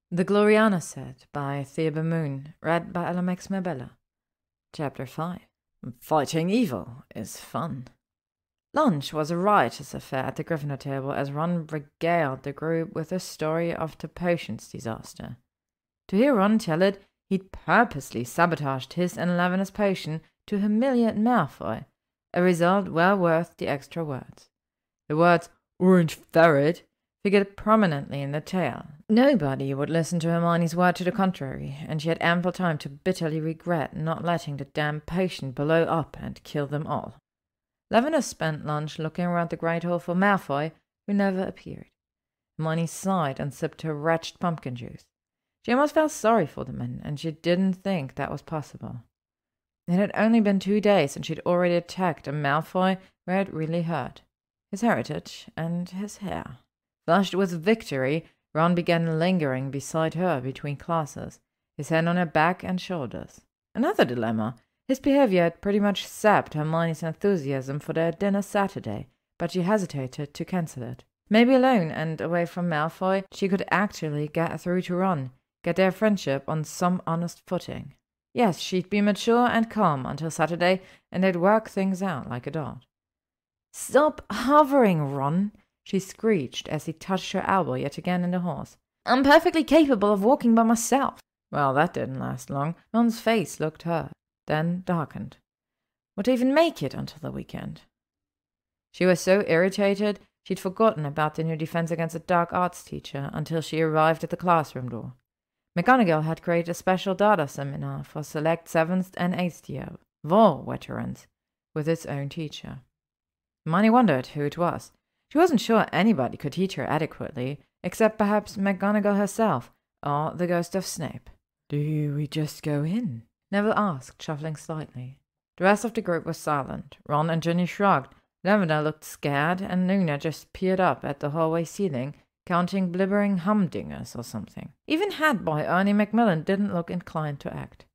The Gloriana set by ThebeMoon, read by LMX Mabella. Chapter 5. Fighting evil is fun. Lunch was a riotous affair at the Gryffindor table as Ron regaled the group with the story of the potions disaster. To hear Ron tell it, he'd purposely sabotaged his and Lavinia's potion to humiliate Malfoy, a result well worth the extra words. The words "orange ferret" figured prominently in the tale. Nobody would listen to Hermione's word to the contrary, and she had ample time to bitterly regret not letting the damn potion blow up and kill them all. Lavinia spent lunch looking around the Great Hall for Malfoy, who never appeared. Hermione sighed and sipped her wretched pumpkin juice. She almost felt sorry for the man, and she didn't think that was possible. It had only been 2 days, and she'd already attacked a Malfoy where it really hurt. His heritage and his hair. Flushed with victory, Ron began lingering beside her between classes, his hand on her back and shoulders. Another dilemma. His behavior had pretty much sapped Hermione's enthusiasm for their dinner Saturday, but she hesitated to cancel it. Maybe alone and away from Malfoy, she could actually get through to Ron, get their friendship on some honest footing. Yes, she'd be mature and calm until Saturday, and they'd work things out like a dot. "Stop hovering, Ron," she screeched as he touched her elbow yet again in the horse. "I'm perfectly capable of walking by myself." Well, that didn't last long. Ron's face looked hurt, then darkened. Would even make it until the weekend? She was so irritated, she'd forgotten about the new defense against a dark arts teacher until she arrived at the classroom door. McGonagall had created a special data seminar for select 7th and 8th year war veterans with its own teacher. Hermione wondered who it was. She wasn't sure anybody could teach her adequately, except perhaps McGonagall herself, or the ghost of Snape. "Do we just go in?" Neville asked, shuffling slightly. The rest of the group was silent. Ron and Ginny shrugged. Lavender looked scared, and Luna just peered up at the hallway ceiling, counting blibbering humdingers or something. Even head boy Ernie Macmillan didn't look inclined to act.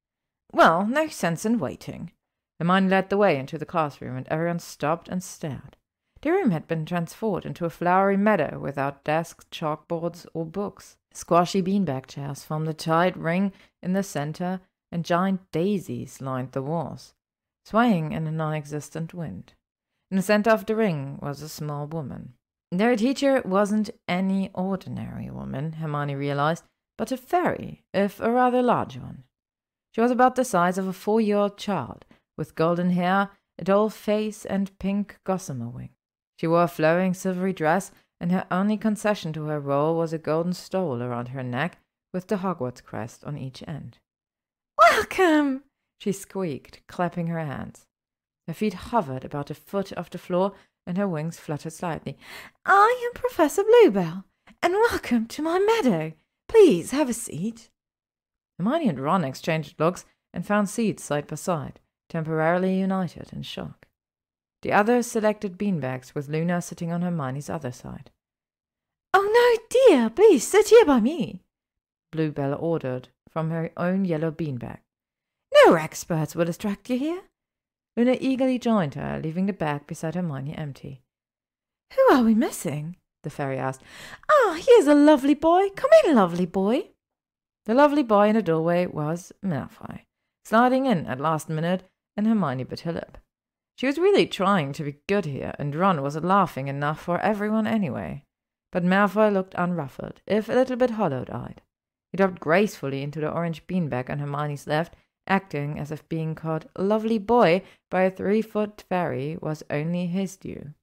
Well, no sense in waiting. Hermione led the way into the classroom, and everyone stopped and stared. The room had been transformed into a flowery meadow without desks, chalkboards, or books. Squashy beanbag chairs formed a tight ring in the center, and giant daisies lined the walls, swaying in a non-existent wind. In the center of the ring was a small woman. Their teacher wasn't any ordinary woman, Hermione realized, but a fairy, if a rather large one. She was about the size of a 4-year-old child, with golden hair, a doll face, and pink gossamer wings. She wore a flowing silvery dress, and her only concession to her role was a golden stole around her neck with the Hogwarts crest on each end. "Welcome!" she squeaked, clapping her hands. Her feet hovered about a foot off the floor, and her wings fluttered slightly. "I am Professor Bluebell, and welcome to my meadow. Please have a seat." Hermione and Ron exchanged looks and found seats side by side, temporarily united in shock. The others selected beanbags, with Luna sitting on Hermione's other side. "Oh, no, dear, please sit here by me," Bluebell ordered from her own yellow beanbag. "No experts will distract you here." Luna eagerly joined her, leaving the bag beside Hermione empty. "Who are we missing?" the fairy asked. "Ah, here's a lovely boy. Come in, lovely boy." The lovely boy in the doorway was Malfoy, sliding in at last minute, and Hermione bit her lip. She was really trying to be good here, and Ron was laughing enough for everyone anyway. But Malfoy looked unruffled, if a little bit hollow-eyed. He dropped gracefully into the orange beanbag on Hermione's left, acting as if being called "lovely boy" by a 3-foot fairy was only his due.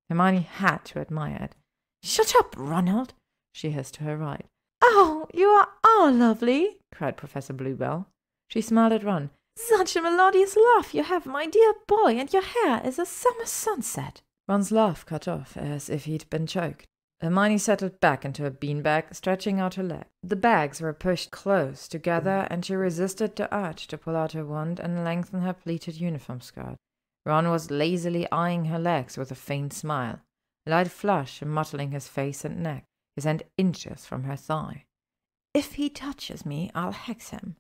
Hermione had to admire it. "Shut up, Ronald," she hissed to her right. "Oh, you are lovely," cried Professor Bluebell. She smiled at Ron. "Such a melodious laugh you have, my dear boy, and your hair is a summer sunset." Ron's laugh cut off, as if he'd been choked. Hermione settled back into a beanbag, stretching out her leg. The bags were pushed close together, and she resisted the urge to pull out her wand and lengthen her pleated uniform skirt. Ron was lazily eyeing her legs with a faint smile, a light flush mottling his face and neck, his hand inches from her thigh. "If he touches me, I'll hex him."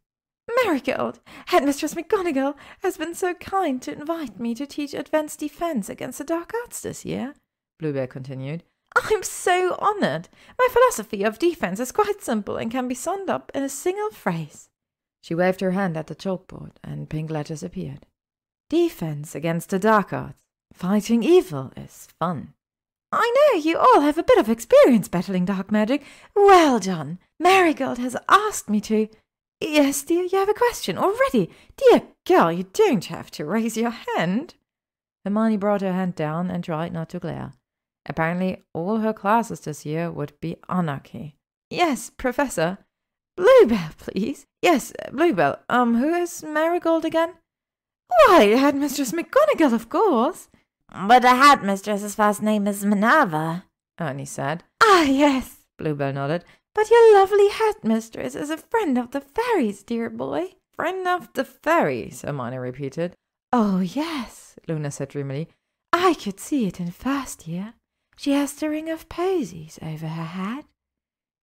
"Marigold, Headmistress McGonagall has been so kind to invite me to teach advanced defense against the dark arts this year," Bluebell continued. I'm so honoured. My philosophy of defence is quite simple and can be summed up in a single phrase. She waved her hand at the chalkboard, and pink letters appeared. Defence against the dark arts. Fighting evil is fun. I know you all have a bit of experience battling dark magic. Well done. Marigold has asked me to... Yes, dear, you have a question already. Dear girl, you don't have to raise your hand. Hermione brought her hand down and tried not to glare. Apparently, all her classes this year would be anarchy. Yes, Professor. Bluebell, please. Yes, Bluebell. Who is Marigold again? Why, Headmistress McGonagall, of course. But the Headmistress's first name is Minerva, Ernie said. Ah, yes, Bluebell nodded. But your lovely Headmistress is a friend of the fairies, dear boy. Friend of the fairies, Hermione repeated. Oh, yes, Luna said dreamily. I could see it in first year. She has the ring of posies over her head.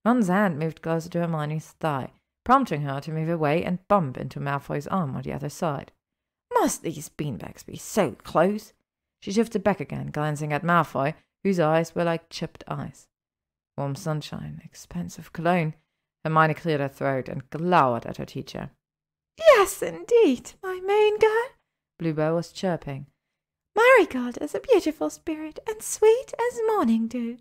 Ron's hand moved closer to Hermione's thigh, prompting her to move away and bump into Malfoy's arm on the other side. Must these beanbags be so close? She shifted back again, glancing at Malfoy, whose eyes were like chipped ice. Warm sunshine, expensive cologne. Hermione cleared her throat and glowered at her teacher. Yes, indeed, my main girl, Bluebell was chirping. Marigold is a beautiful spirit, and sweet as morning dew.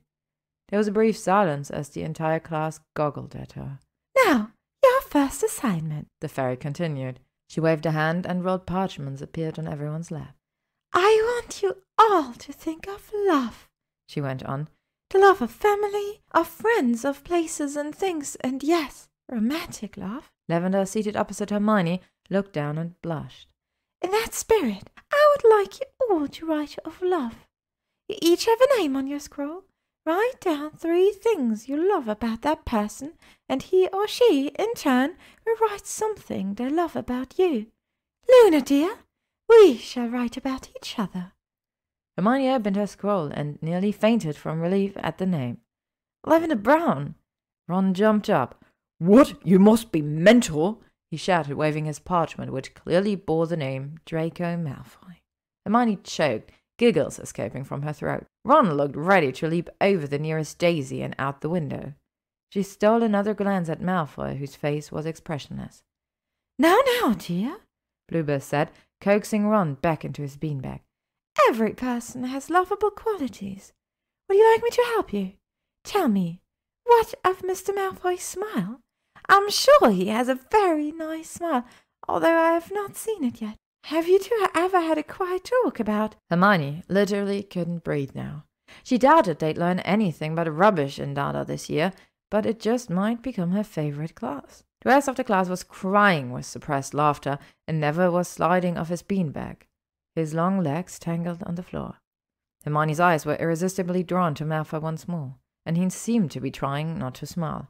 There was a brief silence as the entire class goggled at her. Now, your first assignment, the fairy continued. She waved a hand, and rolled parchments appeared on everyone's lap. I want you all to think of love, she went on. The love of family, of friends, of places and things, and yes, romantic love. Lavender, seated opposite Hermione, looked down and blushed. In that spirit, I would like you all to write of love. You each have a name on your scroll. Write down 3 things you love about that person, and he or she, in turn, will write something they love about you. Luna, dear, we shall write about each other. Hermione opened her scroll and nearly fainted from relief at the name. Lavender Brown! Ron jumped up. What? You must be mental! He shouted, waving his parchment, which clearly bore the name Draco Malfoy. Hermione choked, giggles escaping from her throat. Ron looked ready to leap over the nearest daisy and out the window. She stole another glance at Malfoy, whose face was expressionless. Now, dear, Bluebell said, coaxing Ron back into his beanbag. Every person has lovable qualities. Would you like me to help you? Tell me, what of Mr. Malfoy's smile? I'm sure he has a very nice smile, although I have not seen it yet. Have you two ever had a quiet talk about... Hermione literally couldn't breathe now. She doubted they'd learn anything but rubbish in Dada this year, but it just might become her favorite class. The rest of the class was crying with suppressed laughter, and Never was sliding off his beanbag. His long legs tangled on the floor. Hermione's eyes were irresistibly drawn to Malfoy once more, and he seemed to be trying not to smile.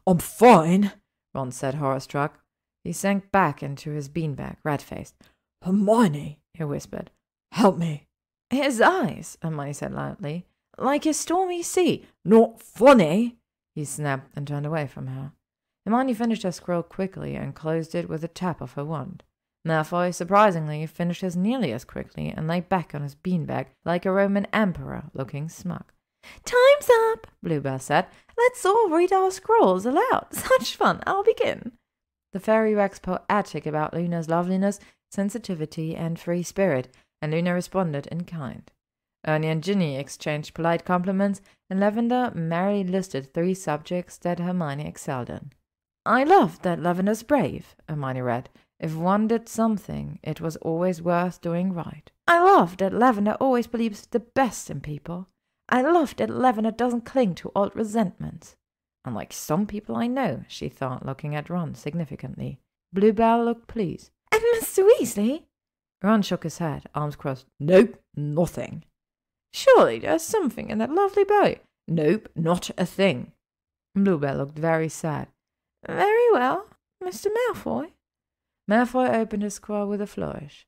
I'm fine, Ron said, horror-struck. He sank back into his beanbag, red-faced. Hermione, he whispered, help me. His eyes, Hermione said loudly, like a stormy sea. Not funny, he snapped and turned away from her. Hermione finished her scroll quickly and closed it with a tap of her wand. Malfoy, surprisingly, finished his nearly as quickly and lay back on his beanbag like a Roman emperor, looking smug. Time's up, Bluebell said. Let's all read our scrolls aloud. Such fun. I'll begin. The fairy waxed poetic about Luna's loveliness, sensitivity, and free spirit, and Luna responded in kind. Ernie and Ginny exchanged polite compliments, and Lavender merrily listed 3 subjects that Hermione excelled in. I love that Lavender's brave, Hermione read. If one did something, it was always worth doing right. I love that Lavender always believes the best in people. I love that Lavender doesn't cling to old resentments. Unlike some people I know, she thought, looking at Ron significantly. Bluebell looked pleased. And Mr. Weasley? Ron shook his head, arms crossed. Nope, nothing. Surely there's something in that lovely bow. Nope, not a thing. Bluebell looked very sad. Very well, Mr. Malfoy. Malfoy opened his scroll with a flourish.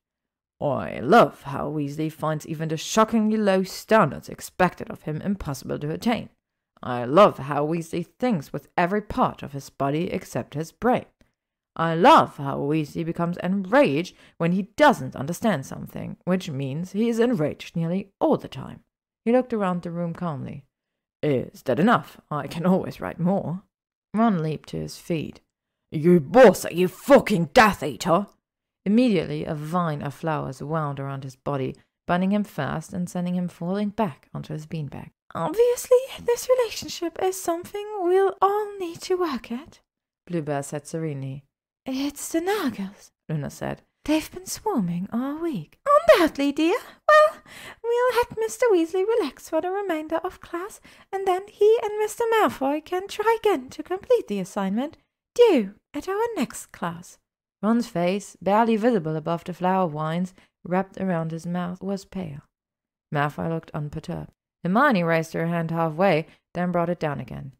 I love how Weasley finds even the shockingly low standards expected of him impossible to attain. I love how Weasley thinks with every part of his body except his brain. I love how Weasley becomes enraged when he doesn't understand something, which means he is enraged nearly all the time. He looked around the room calmly. Is that enough? I can always write more. Ron leaped to his feet. You bossa, you fucking Death Eater! Immediately a vine of flowers wound around his body, binding him fast and sending him falling back onto his beanbag. Obviously, this relationship is something we'll all need to work at, Bluebell said serenely. It's the Nuggles, Luna said. They've been swarming all week. Undoubtedly, dear. Well, we'll let Mr. Weasley relax for the remainder of class, and then he and Mr. Malfoy can try again to complete the assignment due at our next class. Ron's face, barely visible above the flower vines wrapped around his mouth, was pale. Malfoy looked unperturbed. Hermione raised her hand halfway, then brought it down again.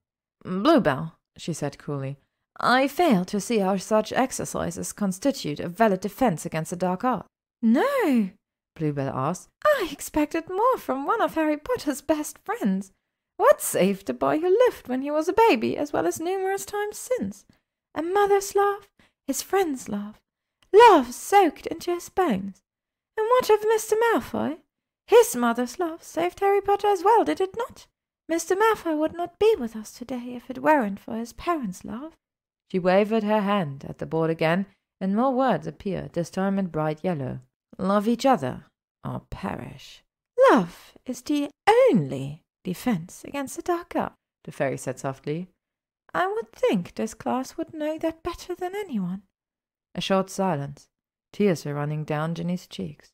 Bluebell, she said coolly, I fail to see how such exercises constitute a valid defense against the dark arts. No, Bluebell asked. I expected more from one of Harry Potter's best friends. What saved the boy who lived when he was a baby, as well as numerous times since? A mother's love, his friend's love, love soaked into his bones. And what of Mr. Malfoy? His mother's love saved Harry Potter as well, did it not? Mr. Malfoy would not be with us today if it weren't for his parents' love. She waved her hand at the board again, and more words appeared, this time in bright yellow. Love each other, or perish. Love is the only defense against the dark arts, the fairy said softly. I would think this class would know that better than anyone. A short silence. Tears were running down Ginny's cheeks.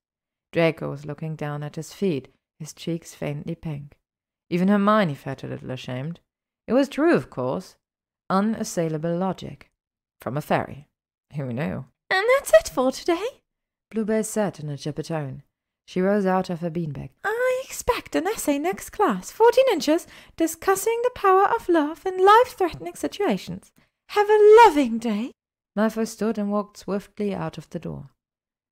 Draco was looking down at his feet, his cheeks faintly pink. Even Hermione felt a little ashamed. It was true, of course. Unassailable logic. From a fairy. Who knew? And that's it for today, Bluebell said in a chipper tone. She rose out of her beanbag. I expect an essay next class, 14 inches, discussing the power of love in life-threatening situations. Have a loving day. Malfoy stood and walked swiftly out of the door.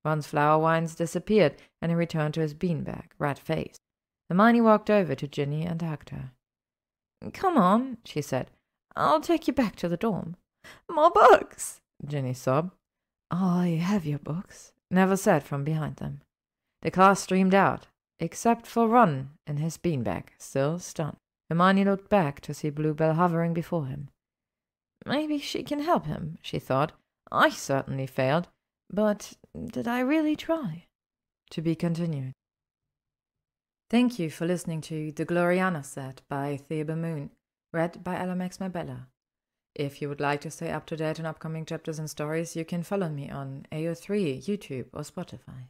Ron's flower wines disappeared, and he returned to his beanbag, red-faced. Hermione walked over to Ginny and hugged her. Come on, she said. I'll take you back to the dorm. More books, Ginny sobbed. I have your books, Neville said from behind them. The class streamed out, except for Ron in his beanbag, still stunned. Hermione looked back to see Bluebell hovering before him. Maybe she can help him, she thought. I certainly failed, but did I really try? To be continued. Thank you for listening to The Gloriana Set by ThebeMoon, read by LMX Mabella. If you would like to stay up to date on upcoming chapters and stories, you can follow me on AO3, YouTube, or Spotify.